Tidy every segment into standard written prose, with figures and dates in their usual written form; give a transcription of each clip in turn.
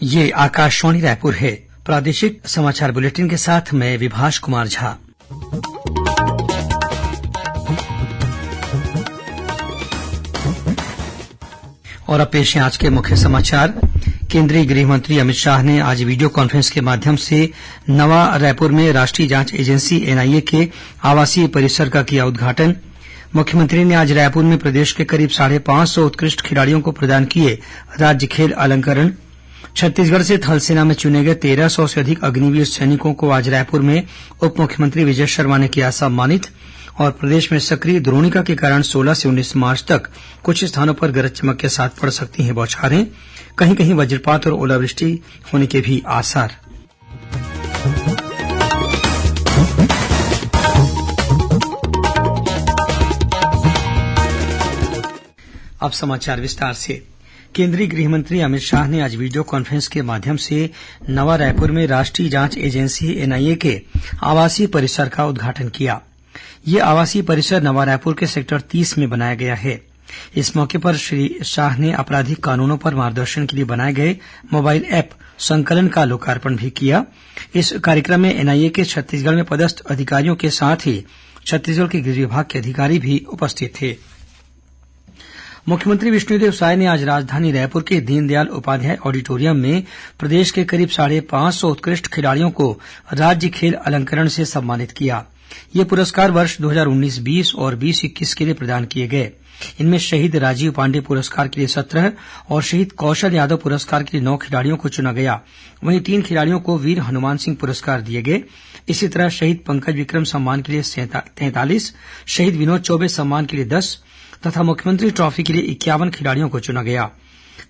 ये आकाशवाणी रायपुर है। प्रादेशिक समाचार बुलेटिन के साथ मैं विभाष कुमार झा। और अब पेश है आज के मुख्य समाचार। केंद्रीय गृह मंत्री अमित शाह ने आज वीडियो कॉन्फ्रेंस के माध्यम से नवा रायपुर में राष्ट्रीय जांच एजेंसी एनआईए के आवासीय परिसर का किया उद्घाटन। मुख्यमंत्री ने आज रायपुर में प्रदेश के करीब 550 उत्कृष्ट खिलाड़ियों को प्रदान किए राज्य खेल अलंकरण। छत्तीसगढ़ से थल सेना में चुने गए 1300 से अधिक अग्निवीर सैनिकों को आज रायपुर में उप मुख्यमंत्री विजय शर्मा ने किया सम्मानित। और प्रदेश में सक्रिय द्रोणिका के कारण 16 से 19 मार्च तक कुछ स्थानों पर गरज चमक के साथ पड़ सकती हैं बौछारें। कहीं कहीं वज्रपात और ओलावृष्टि होने के भी आसार। अब समाचार विस्तार से। केंद्रीय गृह मंत्री अमित शाह ने आज वीडियो कॉन्फ्रेंस के माध्यम से नवा रायपुर में राष्ट्रीय जांच एजेंसी एनआईए के आवासीय परिसर का उद्घाटन किया। यह आवासीय परिसर नवा रायपुर के सेक्टर 30 में बनाया गया है। इस मौके पर श्री शाह ने आपराधिक कानूनों पर मार्गदर्शन के लिए बनाए गए मोबाइल ऐप संकलन का लोकार्पण भी किया। इस कार्यक्रम में एनआईए के छत्तीसगढ़ में पदस्थ अधिकारियों के साथ ही छत्तीसगढ़ के गृह विभाग के अधिकारी भी उपस्थित थे। मुख्यमंत्री विष्णुदेव साय ने आज राजधानी रायपुर के दीनदयाल उपाध्याय ऑडिटोरियम में प्रदेश के करीब 550 उत्कृष्ट खिलाड़ियों को राज्य खेल अलंकरण से सम्मानित किया। ये पुरस्कार वर्ष 2019-20 और 20-21 के लिए प्रदान किए गए। इनमें शहीद राजीव पांडे पुरस्कार के लिए 17 और शहीद कौशल यादव पुरस्कार के लिए 9 खिलाड़ियों को चुना गया। वहीं 3 खिलाड़ियों को वीर हनुमान सिंह पुरस्कार दिए गए। इसी तरह शहीद पंकज विक्रम सम्मान के लिए 43, शहीद विनोद चौबे सम्मान के लिए 10 तथा मुख्यमंत्री ट्रॉफी के लिए 51 खिलाड़ियों को चुना गया।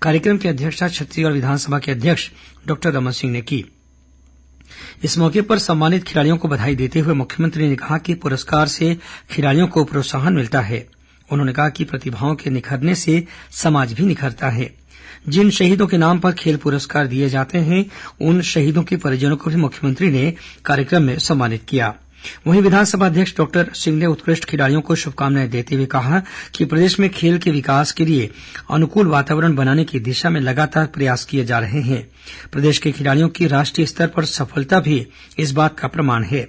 कार्यक्रम की अध्यक्षता छत्तीसगढ़ विधानसभा के अध्यक्ष डॉक्टर रमन सिंह ने की। इस मौके पर सम्मानित खिलाड़ियों को बधाई देते हुए मुख्यमंत्री ने कहा कि पुरस्कार से खिलाड़ियों को प्रोत्साहन मिलता है। उन्होंने कहा कि प्रतिभाओं के निखरने से समाज भी निखरता है। जिन शहीदों के नाम पर खेल पुरस्कार दिए जाते हैं उन शहीदों के परिजनों को भी मुख्यमंत्री ने कार्यक्रम में सम्मानित किया। वहीं विधानसभा अध्यक्ष डॉक्टर सिंह ने उत्कृष्ट खिलाड़ियों को शुभकामनाएं देते हुए कहा कि प्रदेश में खेल के विकास के लिए अनुकूल वातावरण बनाने की दिशा में लगातार प्रयास किए जा रहे हैं। प्रदेश के खिलाड़ियों की राष्ट्रीय स्तर पर सफलता भी इस बात का प्रमाण है।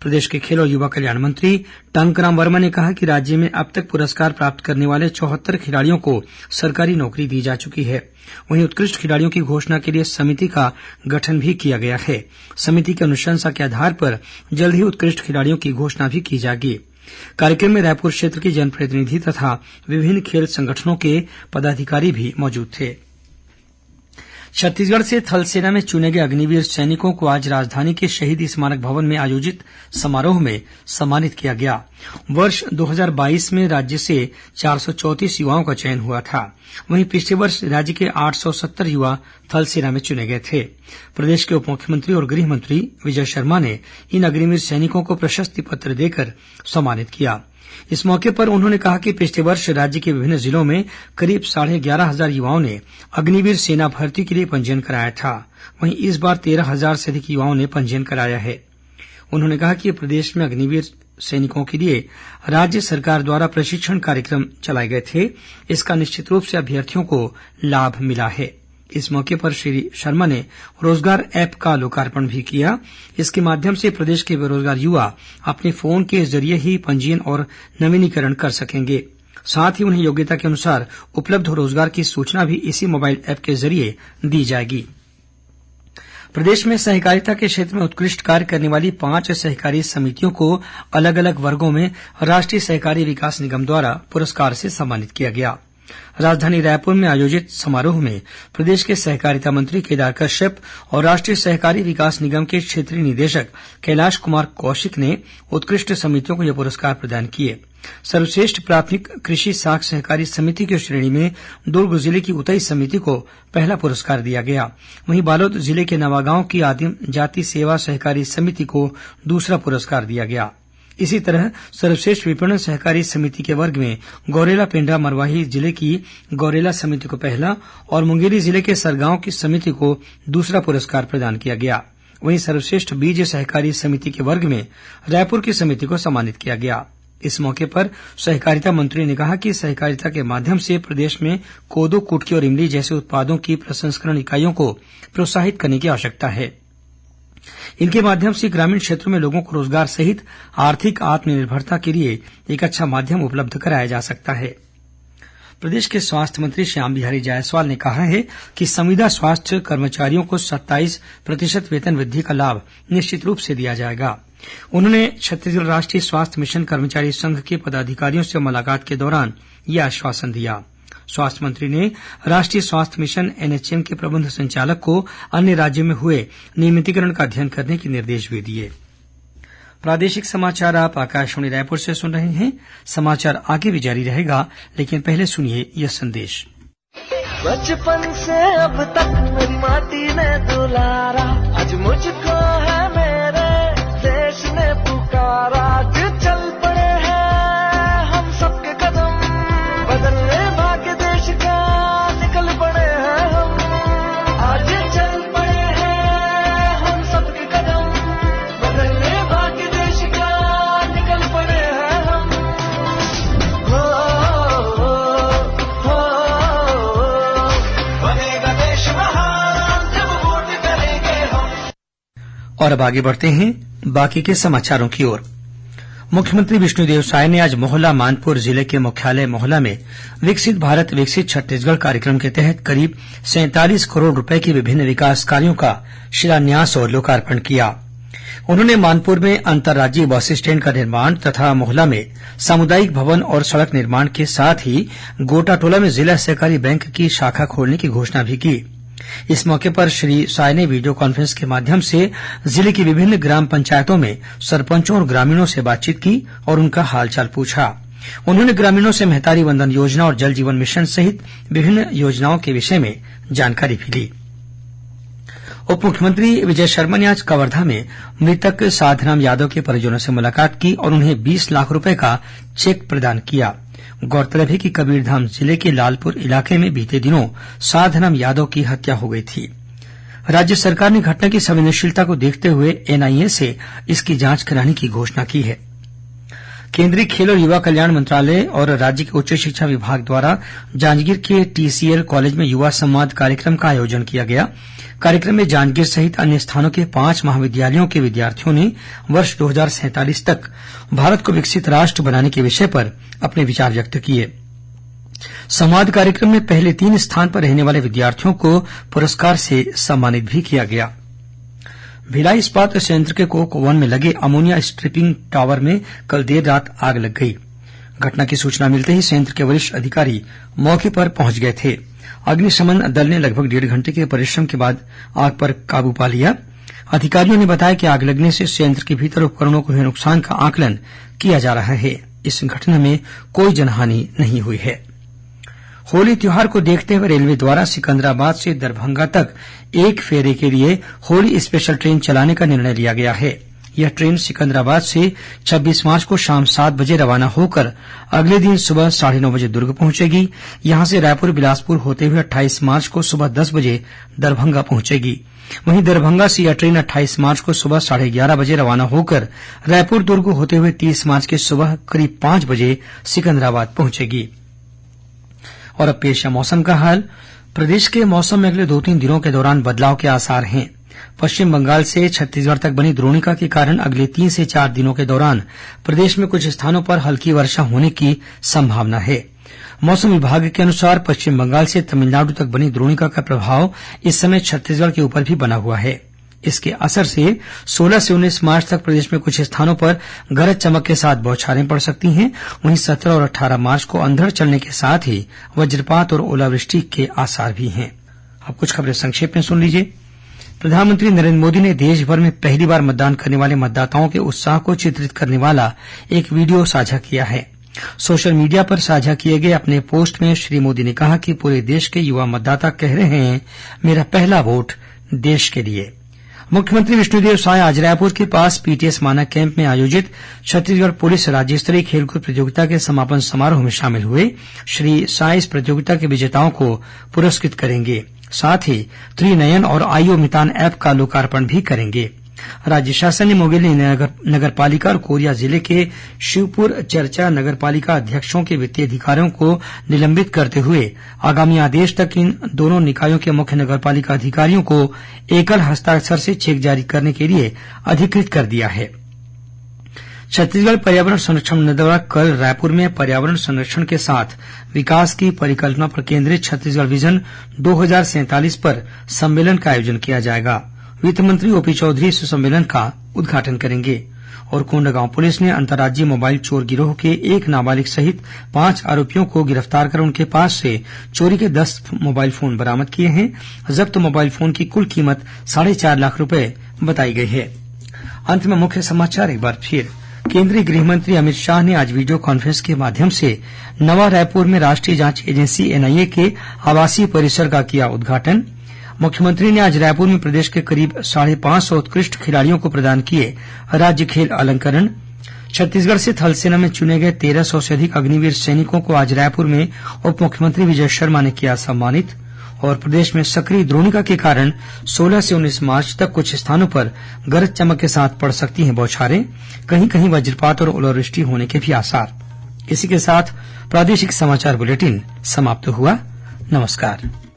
प्रदेश के खेल और युवा कल्याण मंत्री टंकराम वर्मा ने कहा कि राज्य में अब तक पुरस्कार प्राप्त करने वाले 74 खिलाड़ियों को सरकारी नौकरी दी जा चुकी है। वहीं उत्कृष्ट खिलाड़ियों की घोषणा के लिए समिति का गठन भी किया गया है। समिति की अनुशंसा के आधार पर जल्द ही उत्कृष्ट खिलाड़ियों की घोषणा भी की जाएगी। कार्यक्रम में रायपुर क्षेत्र के जनप्रतिनिधि तथा विभिन्न खेल संगठनों के पदाधिकारी भी मौजूद थे। छत्तीसगढ़ से थल सेना में चुने गए अग्निवीर सैनिकों को आज राजधानी के शहीद स्मारक भवन में आयोजित समारोह में सम्मानित किया गया। वर्ष 2022 में राज्य से 434 युवाओं का चयन हुआ था। वहीं पिछले वर्ष राज्य के 870 युवा थल सेना में चुने गए थे। प्रदेश के उप मुख्यमंत्री और गृह मंत्री विजय शर्मा ने इन अग्निवीर सैनिकों को प्रशस्ति पत्र देकर सम्मानित किया। इस मौके पर उन्होंने कहा कि पिछले वर्ष राज्य के विभिन्न जिलों में करीब 11,500 युवाओं ने अग्निवीर सेना भर्ती के लिए पंजीयन कराया था। वहीं इस बार 13,000 से अधिक युवाओं ने पंजीयन कराया है। उन्होंने कहा कि प्रदेश में अग्निवीर सैनिकों के लिए राज्य सरकार द्वारा प्रशिक्षण कार्यक्रम चलाए गए थे। इसका निश्चित रूप से अभ्यर्थियों को लाभ मिला है। इस मौके पर श्री शर्मा ने रोजगार ऐप का लोकार्पण भी किया। इसके माध्यम से प्रदेश के बेरोजगार युवा अपने फोन के जरिए ही पंजीयन और नवीनीकरण कर सकेंगे। साथ ही उन्हें योग्यता के अनुसार उपलब्ध रोजगार की सूचना भी इसी मोबाइल ऐप के जरिए दी जाएगी। प्रदेश में सहकारिता के क्षेत्र में उत्कृष्ट कार्य करने वाली 5 सहकारी समितियों को अलग अलग वर्गों में राष्ट्रीय सहकारी विकास निगम द्वारा पुरस्कार से सम्मानित किया गया। राजधानी रायपुर में आयोजित समारोह में प्रदेश के सहकारिता मंत्री केदार कश्यप और राष्ट्रीय सहकारी विकास निगम के क्षेत्रीय निदेशक कैलाश कुमार कौशिक ने उत्कृष्ट समितियों को यह पुरस्कार प्रदान किए। सर्वश्रेष्ठ प्राथमिक कृषि साख सहकारी समिति की श्रेणी में दुर्ग जिले की उतई समिति को पहला पुरस्कार दिया गया। वहीं बालोद जिले के नवागांव की आदिम जाति सेवा सहकारी समिति को दूसरा पुरस्कार दिया गया। इसी तरह सर्वश्रेष्ठ विपणन सहकारी समिति के वर्ग में गौरेला पेंड्रा मरवाही जिले की गौरेला समिति को पहला और मुंगेली जिले के सरगांव की समिति को दूसरा पुरस्कार प्रदान किया गया। वहीं सर्वश्रेष्ठ बीज सहकारी समिति के वर्ग में रायपुर की समिति को सम्मानित किया गया। इस मौके पर सहकारिता मंत्री ने कहा कि सहकारिता के माध्यम से प्रदेश में कोदो, कुटकी और इमली जैसे उत्पादों की प्रसंस्करण इकाइयों को प्रोत्साहित करने की आवश्यकता है। इनके माध्यम से ग्रामीण क्षेत्रों में लोगों को रोजगार सहित आर्थिक आत्मनिर्भरता के लिए एक अच्छा माध्यम उपलब्ध कराया जा सकता है। प्रदेश के स्वास्थ्य मंत्री श्याम बिहारी जायसवाल ने कहा है कि संविदा स्वास्थ्य कर्मचारियों को 27% वेतन वृद्धि का लाभ निश्चित रूप से दिया जाएगा। उन्होंने छत्तीसगढ़ राष्ट्रीय स्वास्थ्य मिशन कर्मचारी संघ के पदाधिकारियों से मुलाकात के दौरान यह आश्वासन दिया। स्वास्थ्य मंत्री ने राष्ट्रीय स्वास्थ्य मिशन एनएचएम के प्रबंध संचालक को अन्य राज्यों में हुए नियमितीकरण का अध्ययन करने के निर्देश भी दिए। प्रादेशिक समाचार आप आकाशवाणी रायपुर से सुन रहे हैं। समाचार आगे भी जारी रहेगा, लेकिन पहले सुनिए यह संदेश। बचपन से अब तक मेरी माटी ने दुलारा, आज मुझको है मेरे देश ने पुकारा। चल पड़े हैं हम सबके कदम, बदलने भाग्य देश का निकल पड़े हैं हम। आज चल पड़े हैं हम सबके कदम, बदलने भाग्य देश का निकल पड़े हैं हम। बनेगा देश महान जब वोट करेंगे हम। और अब आगे बढ़ते हैं बाकी के समाचारों की ओर। मुख्यमंत्री विष्णुदेव साय ने आज मोहला मानपुर जिले के मुख्यालय मोहला में विकसित भारत विकसित छत्तीसगढ़ कार्यक्रम के तहत करीब 47 करोड़ रुपए के विभिन्न विकास कार्यों का शिलान्यास और लोकार्पण किया। उन्होंने मानपुर में अंतर्राज्यीय बस स्टैंड का निर्माण तथा मोहला में सामुदायिक भवन और सड़क निर्माण के साथ ही गोटाटोला में जिला सहकारी बैंक की शाखा खोलने की घोषणा भी की। इस मौके पर श्री साय ने वीडियो कॉन्फ्रेंस के माध्यम से जिले की विभिन्न ग्राम पंचायतों में सरपंचों और ग्रामीणों से बातचीत की और उनका हालचाल पूछा। उन्होंने ग्रामीणों से महतारी वंदन योजना और जल जीवन मिशन सहित विभिन्न योजनाओं के विषय में जानकारी भी ली। उप मुख्यमंत्री विजय शर्मा ने आज कवर्धा में मृतक साधराम यादव के परिजनों से मुलाकात की और उन्हें 20 लाख रुपए का चेक प्रदान किया। गौरतलब है कि कबीरधाम जिले के लालपुर इलाके में बीते दिनों साधराम यादव की हत्या हो गई थी। राज्य सरकार ने घटना की संवेदनशीलता को देखते हुए एनआईए से इसकी जांच कराने की घोषणा की है। केंद्रीय खेल और युवा कल्याण मंत्रालय और राज्य के उच्च शिक्षा विभाग द्वारा जांजगीर के टीसीएल कॉलेज में युवा संवाद कार्यक्रम का आयोजन किया गया। कार्यक्रम में जांजगीर सहित अन्य स्थानों के 5 महाविद्यालयों के विद्यार्थियों ने वर्ष 2047 तक भारत को विकसित राष्ट्र बनाने के विषय पर अपने विचार व्यक्त किए। संवाद कार्यक्रम में पहले 3 स्थान पर रहने वाले विद्यार्थियों को पुरस्कार से सम्मानित भी किया गया। भिलाई इस्पात संयंत्र के कोक 1 में लगे अमोनिया स्ट्रिपिंग टावर में कल देर रात आग लग गई। घटना की सूचना मिलते ही संयंत्र के वरिष्ठ अधिकारी मौके पर पहुंच गए थे। अग्निशमन दल ने लगभग 1.5 घंटे के परिश्रम के बाद आग पर काबू पा लिया। अधिकारियों ने बताया कि आग लगने से संयंत्र के भीतर उपकरणों को हुए नुकसान का आकलन किया जा रहा है। इस घटना में कोई जनहानि नहीं हुई है। होली त्योहार को देखते हुए रेलवे द्वारा सिकंदराबाद से दरभंगा तक एक फेरे के लिए होली स्पेशल ट्रेन चलाने का निर्णय लिया गया है। यह ट्रेन सिकंदराबाद से 26 मार्च को शाम 7 बजे रवाना होकर अगले दिन सुबह 9:30 बजे दुर्ग पहुंचेगी। यहां से रायपुर बिलासपुर होते हुए 28 मार्च को सुबह 10 बजे दरभंगा पहुंचेगी। वहीं दरभंगा से यह ट्रेन 28 मार्च को सुबह 11:30 बजे रवाना होकर रायपुर दुर्ग होते हुए 30 मार्च के सुबह करीब 5 बजे सिकंदराबाद पहुंचेगी। और अब पेश है मौसम का हाल। प्रदेश के मौसम में अगले 2-3 दिनों के दौरान बदलाव के आसार हैं। पश्चिम बंगाल से छत्तीसगढ़ तक बनी द्रोणिका के कारण अगले 3 से 4 दिनों के दौरान प्रदेश में कुछ स्थानों पर हल्की वर्षा होने की संभावना है। मौसम विभाग के अनुसार पश्चिम बंगाल से तमिलनाडु तक बनी द्रोणिका का प्रभाव इस समय छत्तीसगढ़ के ऊपर भी बना हुआ है। इसके असर से 16 से 19 मार्च तक प्रदेश में कुछ स्थानों पर गरज चमक के साथ बौछारें पड़ सकती हैं। वहीं 17 और 18 मार्च को अंधड़ चलने के साथ ही वज्रपात और ओलावृष्टि के आसार भी हैं। अब कुछ खबरें संक्षेप में सुन लीजिए। प्रधानमंत्री नरेंद्र मोदी ने देश भर में पहली बार मतदान करने वाले मतदाताओं के उत्साह को चित्रित करने वाला एक वीडियो साझा किया है। सोशल मीडिया पर साझा किए गए अपने पोस्ट में श्री मोदी ने कहा कि पूरे देश के युवा मतदाता कह रहे हैं, मेरा पहला वोट देश के लिए। मुख्यमंत्री विष्णुदेव साय आज रायपुर के पास पीटीएस मानक कैंप में आयोजित छत्तीसगढ़ पुलिस राज्य स्तरीय खेलकूद प्रतियोगिता के समापन समारोह में शामिल हुए। श्री साय इस प्रतियोगिता के विजेताओं को पुरस्कृत करेंगे। साथ ही त्रिनयन और आईओ मितान ऐप का लोकार्पण भी करेंगे। राज्य शासन ने मुंगेली नगर पालिका और कोरिया जिले के शिवपुर चरचा नगर पालिका अध्यक्षों के वित्तीय अधिकारियों को निलंबित करते हुए आगामी आदेश तक इन दोनों निकायों के मुख्य नगर पालिका अधिकारियों को एकल हस्ताक्षर से चेक जारी करने के लिए अधिकृत कर दिया है। छत्तीसगढ़ पर्यावरण संरक्षण मंडल द्वारा कल रायपुर में पर्यावरण संरक्षण के साथ विकास की परिकल्पना पर केंद्रित छत्तीसगढ़ विजन 2047 पर सम्मेलन का आयोजन किया जाएगा। वित्त मंत्री ओपी चौधरी इस सम्मेलन का उद्घाटन करेंगे। और कोंडागांव पुलिस ने अंतर्राज्यीय मोबाइल चोर गिरोह के एक नाबालिग सहित 5 आरोपियों को गिरफ्तार कर उनके पास से चोरी के 10 मोबाइल फोन बरामद किए हैं। जब्त मोबाइल फोन की कुल कीमत 4.5 लाख रूपये बताई गई है। अंत में मुख्य समाचार एक बार फिर। केंद्रीय गृह मंत्री अमित शाह ने आज वीडियो कॉन्फ्रेंस के माध्यम से नवा रायपुर में राष्ट्रीय जांच एजेंसी एनआईए के आवासीय परिसर का किया उद्घाटन। मुख्यमंत्री ने आज रायपुर में प्रदेश के करीब 550 उत्कृष्ट खिलाड़ियों को प्रदान किए राज्य खेल अलंकरण। छत्तीसगढ़ से थल सेना में चुने गए 1300 से अधिक अग्निवीर सैनिकों को आज रायपुर में उप मुख्यमंत्री विजय शर्मा ने किया सम्मानित। और प्रदेश में सक्रिय द्रोणिका के कारण 16 से 19 मार्च तक कुछ स्थानों पर गरज चमक के साथ पड़ सकती हैं बौछारें। कहीं कहीं वज्रपात और ओलावृष्टि होने के भी आसार। इसी के साथ प्रादेशिक समाचार बुलेटिन समाप्त हुआ। नमस्कार।